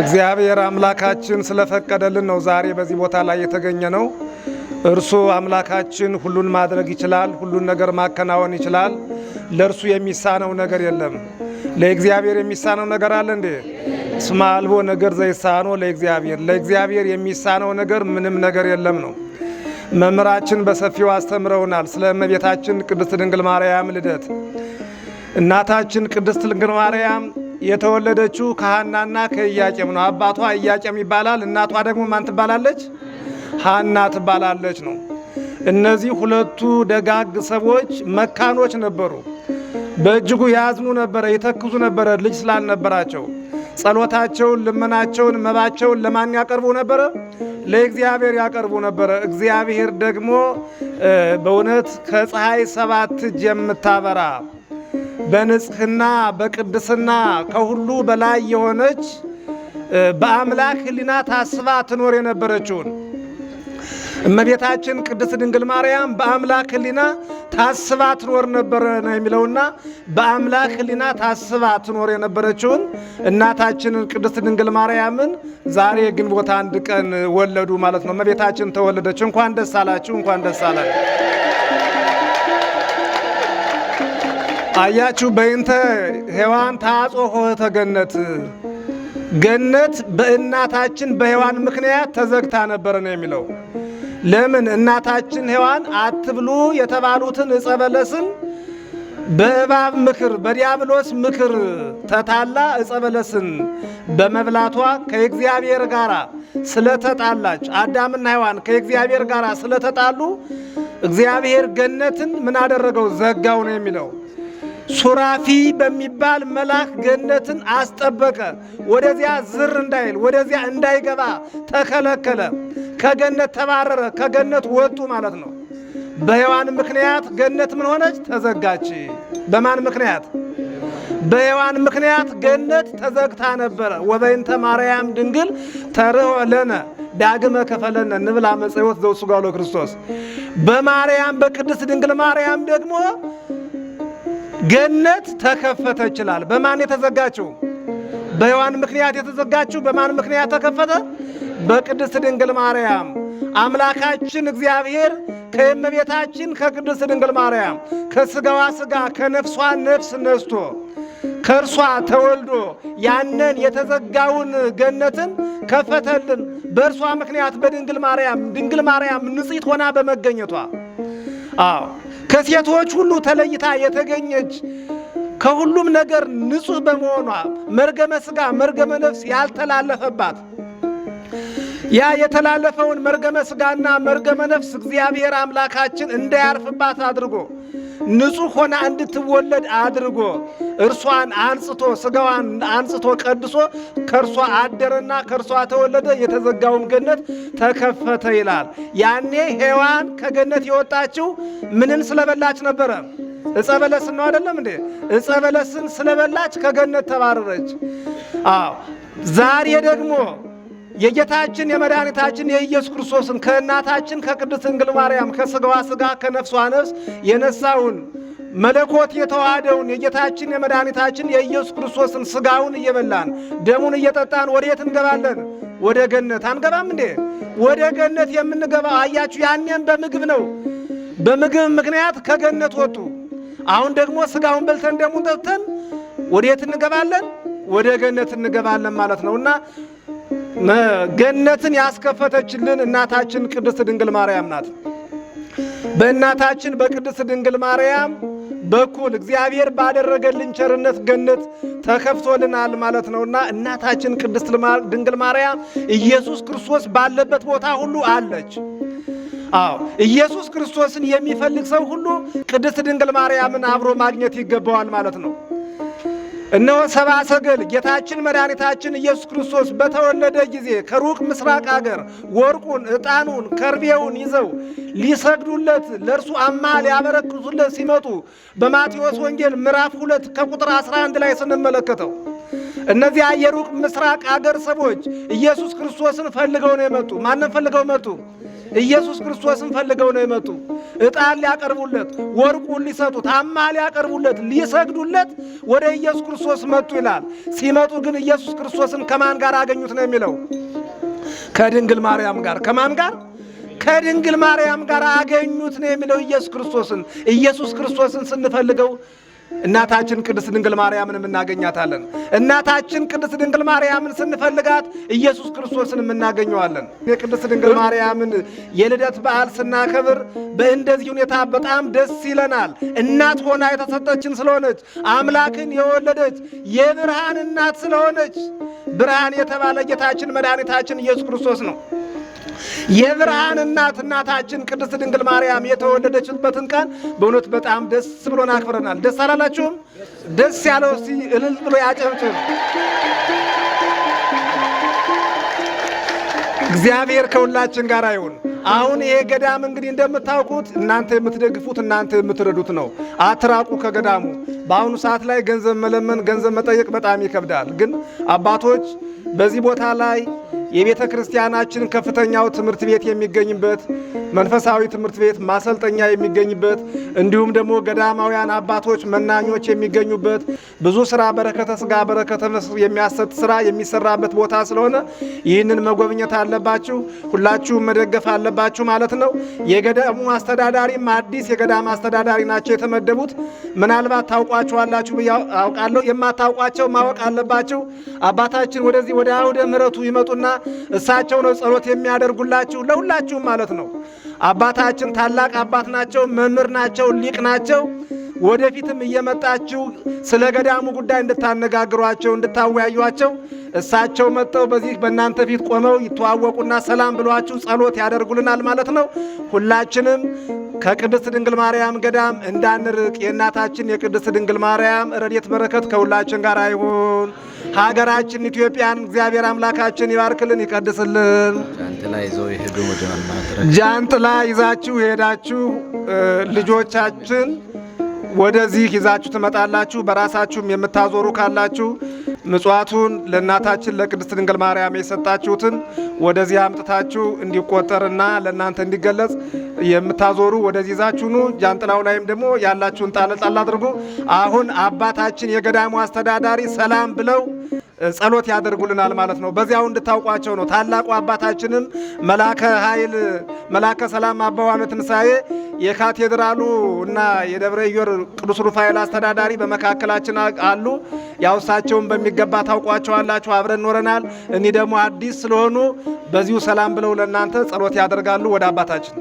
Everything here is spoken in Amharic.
እግዚአብሔር አምላካችን ስለፈቀደልን ነው ዛሬ በዚህ ቦታ ላይ የተገኘ ነው። እርሱ አምላካችን ሁሉን ማድረግ ይችላል፣ ሁሉን ነገር ማከናወን ይችላል። ለእርሱ የሚሳነው ነገር የለም። ለእግዚአብሔር የሚሳነው ነገር አለ እንዴ? እስመ አልቦ ነገር ዘይሳኖ ለእግዚአብሔር። ለእግዚአብሔር የሚሳነው ነገር ምንም ነገር የለም ነው። መምህራችን በሰፊው አስተምረውናል ስለ እመቤታችን ቅድስት ድንግል ማርያም ልደት። እናታችን ቅድስት ድንግል ማርያም የተወለደችው ከሐናና ከኢያቄም ነው። አባቷ ኢያቄም ይባላል፣ እናቷ ደግሞ ማን ትባላለች? ሐና ትባላለች ነው። እነዚህ ሁለቱ ደጋግ ሰዎች መካኖች ነበሩ። በእጅጉ ያዝኑ ነበረ፣ ይተክዙ ነበረ ልጅ ስላልነበራቸው። ጸሎታቸውን፣ ልመናቸውን፣ መባቸውን ለማን ያቀርቡ ነበረ? ለእግዚአብሔር ያቀርቡ ነበረ። እግዚአብሔር ደግሞ በእውነት ከፀሐይ 7 እጅ የምታበራ በንጽህና በቅድስና ከሁሉ በላይ የሆነች በአምላክ ሕሊና ታስባ ትኖር የነበረችውን እመቤታችን ቅድስት ድንግል ማርያም በአምላክ ሕሊና ታስባ ትኖር ነበረ ነው የሚለውና በአምላክ ሕሊና ታስባ ትኖር የነበረችውን እናታችንን ቅድስት ድንግል ማርያምን ዛሬ ግንቦት 1 ቀን ወለዱ ማለት ነው። እመቤታችን ተወለደች። እንኳን ደስ አላችሁ፣ እንኳን ደስ አላችሁ። አያችሁ በእንተ ሔዋን ታጾ ኆኅተ ገነት፣ ገነት በእናታችን በሔዋን ምክንያት ተዘግታ ነበረ ነው የሚለው። ለምን? እናታችን ሔዋን አትብሉ የተባሉትን ዕፀ በለስን በእባብ ምክር በዲያብሎስ ምክር ተታላ ዕፀ በለስን በመብላቷ ከእግዚአብሔር ጋር ስለተጣላች፣ አዳምና ሔዋን ከእግዚአብሔር ጋር ስለተጣሉ እግዚአብሔር ገነትን ምን አደረገው? ዘጋው ነው የሚለው። ሱራፊ በሚባል መልአክ ገነትን አስጠበቀ። ወደዚያ ዝር እንዳይል ወደዚያ እንዳይገባ ተከለከለ። ከገነት ተባረረ፣ ከገነት ወጡ ማለት ነው። በሔዋን ምክንያት ገነት ምን ሆነች? ተዘጋች። በማን ምክንያት? በሔዋን ምክንያት ገነት ተዘግታ ነበረ። ወበእንተ ማርያም ድንግል ተርኅወ ለነ ዳግመ ከፈለነ ንብል አመፀ ሕይወት ዘውስጋው ለክርስቶስ። በማርያም በቅድስት ድንግል ማርያም ደግሞ ገነት ተከፈተ ይችላል። በማን የተዘጋችው? በሔዋን ምክንያት የተዘጋችው በማን ምክንያት ተከፈተ? በቅድስት ድንግል ማርያም። አምላካችን እግዚአብሔር ከእመቤታችን ከቅድስት ድንግል ማርያም ከስጋዋ ስጋ ከነፍሷ ነፍስ ነስቶ ከእርሷ ተወልዶ ያንን የተዘጋውን ገነትን ከፈተልን። በእርሷ ምክንያት በድንግል ማርያም ድንግል ማርያም ንጽሕት ሆና በመገኘቷ ከሴቶች ሁሉ ተለይታ የተገኘች ከሁሉም ነገር ንጹሕ በመሆኗ መርገመ ሥጋ መርገመ ነፍስ ያልተላለፈባት ያ የተላለፈውን መርገመ ሥጋና መርገመ ነፍስ እግዚአብሔር አምላካችን እንዳያርፍባት አድርጎ ንጹሕ ሆና እንድትወለድ አድርጎ እርሷን አንጽቶ ሥጋዋን አንጽቶ ቀድሶ ከእርሷ አደረና ከእርሷ ተወለደ። የተዘጋውን ገነት ተከፈተ ይላል። ያኔ ሔዋን ከገነት የወጣችው ምንን ስለበላች ነበረ? ዕፀ በለስን ነው አይደለም እንዴ? ዕፀ በለስን ስለበላች ከገነት ተባረረች። ዛሬ ደግሞ የጌታችን የመድኃኒታችን የኢየሱስ ክርስቶስን ከእናታችን ከቅድስት ድንግል ማርያም ከሥጋዋ ሥጋ ከነፍሷ ነፍስ የነሳውን መለኮት የተዋሃደውን የጌታችን የመድኃኒታችን የኢየሱስ ክርስቶስን ሥጋውን እየበላን ደሙን እየጠጣን ወዴት እንገባለን? ወደ ገነት አንገባም እንዴ? ወደ ገነት የምንገባው አያችሁ፣ ያኔም በምግብ ነው። በምግብ ምክንያት ከገነት ወጡ። አሁን ደግሞ ሥጋውን በልተን ደሙን ጠጥተን ወዴት እንገባለን? ወደ ገነት እንገባለን ማለት ነውና ገነትን ያስከፈተችልን እናታችን ቅድስት ድንግል ማርያም ናት። በእናታችን በቅድስት ድንግል ማርያም በኩል እግዚአብሔር ባደረገልን ቸርነት ገነት ተከፍቶልናል ማለት ነውና እናታችን ቅድስት ድንግል ማርያም ኢየሱስ ክርስቶስ ባለበት ቦታ ሁሉ አለች። ኢየሱስ ክርስቶስን የሚፈልግ ሰው ሁሉ ቅድስት ድንግል ማርያምን አብሮ ማግኘት ይገባዋል ማለት ነው። እነሆ ሰብአ ሰገል ጌታችን መድኃኒታችን ኢየሱስ ክርስቶስ በተወለደ ጊዜ ከሩቅ ምስራቅ አገር ወርቁን፣ ዕጣኑን፣ ከርቤውን ይዘው ሊሰግዱለት ለእርሱ አማ ሊያበረክቱለት ሲመጡ በማቴዎስ ወንጌል ምዕራፍ 2 ከቁጥር 11 ላይ ስንመለከተው እነዚያ የሩቅ ምስራቅ አገር ሰዎች ኢየሱስ ክርስቶስን ፈልገው ነው የመጡ። ማንን ፈልገው መጡ? ኢየሱስ ክርስቶስን ፈልገው ነው የመጡ። ዕጣን ሊያቀርቡለት፣ ወርቁን ሊሰጡት፣ አማ ሊያቀርቡለት፣ ሊሰግዱለት ወደ ኢየሱስ ክርስቶስ መጡ ይላል። ሲመጡ ግን ኢየሱስ ክርስቶስን ከማን ጋር አገኙት ነው የሚለው? ከድንግል ማርያም ጋር። ከማን ጋር? ከድንግል ማርያም ጋር አገኙት ነው የሚለው ኢየሱስ ክርስቶስን ስንፈልገው እናታችን ቅድስት ድንግል ማርያምን እናገኛታለን። እናታችን ቅድስት ድንግል ማርያምን ስንፈልጋት ኢየሱስ ክርስቶስን እናገኘዋለን። የቅድስት ድንግል ማርያምን የልደት በዓል ስናከብር በእንደዚህ ሁኔታ በጣም ደስ ይለናል። እናት ሆና የተሰጠችን ስለሆነች፣ አምላክን የወለደች የብርሃን እናት ስለሆነች፣ ብርሃን የተባለ ጌታችን መድኃኒታችን ኢየሱስ ክርስቶስ ነው። የብርሃን እናታችን ቅድስት ድንግል ማርያም የተወለደችበትን ቀን በእውነት በጣም ደስ ብሎን አክብረናል። ደስ አላላችሁም? ደስ ያለው እስቲ እልል ብሎ ያጨብጭብ። እግዚአብሔር ከሁላችን ጋር ይሁን። አሁን ይሄ ገዳም እንግዲህ እንደምታውቁት እናንተ የምትደግፉት እናንተ የምትረዱት ነው። አትራቁ ከገዳሙ። በአሁኑ ሰዓት ላይ ገንዘብ መለመን ገንዘብ መጠየቅ በጣም ይከብዳል። ግን አባቶች በዚህ ቦታ ላይ የቤተ ክርስቲያናችን ከፍተኛው ትምህርት ቤት የሚገኝበት መንፈሳዊ ትምህርት ቤት ማሰልጠኛ የሚገኝበት እንዲሁም ደግሞ ገዳማውያን አባቶች መናኞች የሚገኙበት ብዙ ስራ በረከተ ስጋ በረከተ ነፍስ የሚያሰጥ ስራ የሚሰራበት ቦታ ስለሆነ ይህንን መጎብኘት አለባችሁ። ሁላችሁም መደገፍ አለባችሁ ማለት ነው። የገዳሙ አስተዳዳሪም አዲስ የገዳም አስተዳዳሪ ናቸው የተመደቡት። ምናልባት ታውቋቸዋላችሁ አውቃለሁ። የማታውቋቸው ማወቅ አለባችሁ። አባታችን ወደዚህ ወደ አውደ ምሕረቱ ይመጡና እሳቸው ነው ጸሎት የሚያደርጉላችሁ ለሁላችሁም ማለት ነው። አባታችን ታላቅ አባት ናቸው፣ መምህር ናቸው፣ ሊቅ ናቸው። ወደፊትም እየመጣችሁ ስለ ገዳሙ ጉዳይ እንድታነጋግሯቸው እንድታወያዩቸው እሳቸው መጥተው በዚህ በእናንተ ፊት ቆመው ይተዋወቁና ሰላም ብሏችሁ ጸሎት ያደርጉልናል ማለት ነው። ሁላችንም ከቅድስት ድንግል ማርያም ገዳም እንዳንርቅ የእናታችን የቅድስት ድንግል ማርያም ረድኤት በረከት ከሁላችን ጋር ይሁን። ሀገራችን ኢትዮጵያን እግዚአብሔር አምላካችን ይባርክልን ይቀድስልን። ጃንጥላ ይዛችሁ ሄዳችሁ ልጆቻችን ወደዚህ ይዛችሁ ትመጣላችሁ። በራሳችሁም የምታዞሩ ካላችሁ ምጽዋቱን ለእናታችን ለቅድስት ድንግል ማርያም የሰጣችሁትን ወደዚህ አምጥታችሁ እንዲቆጠርና ለእናንተ እንዲገለጽ የምታዞሩ ወደዚህ ይዛችሁ ኑ። ጃንጥላው ላይም ደግሞ ያላችሁን ጣል አድርጉ። አሁን አባታችን የገዳሙ አስተዳዳሪ ሰላም ብለው ጸሎት ያደርጉልናል ማለት ነው። በዚያው እንድታውቋቸው ነው። ታላቁ አባታችንም መላከ ኃይል መላከ ሰላም አባ ዋሜ ትንሣኤ የካቴድራሉ እና የደብረ ኢዮር ቅዱስ ሩፋኤል አስተዳዳሪ በመካከላችን አሉ። ያው እሳቸውን በሚገባ ታውቋቸዋላችሁ። አብረን ኖረናል። እኒህ ደግሞ አዲስ ስለሆኑ በዚሁ ሰላም ብለው ለእናንተ ጸሎት ያደርጋሉ። ወደ አባታችን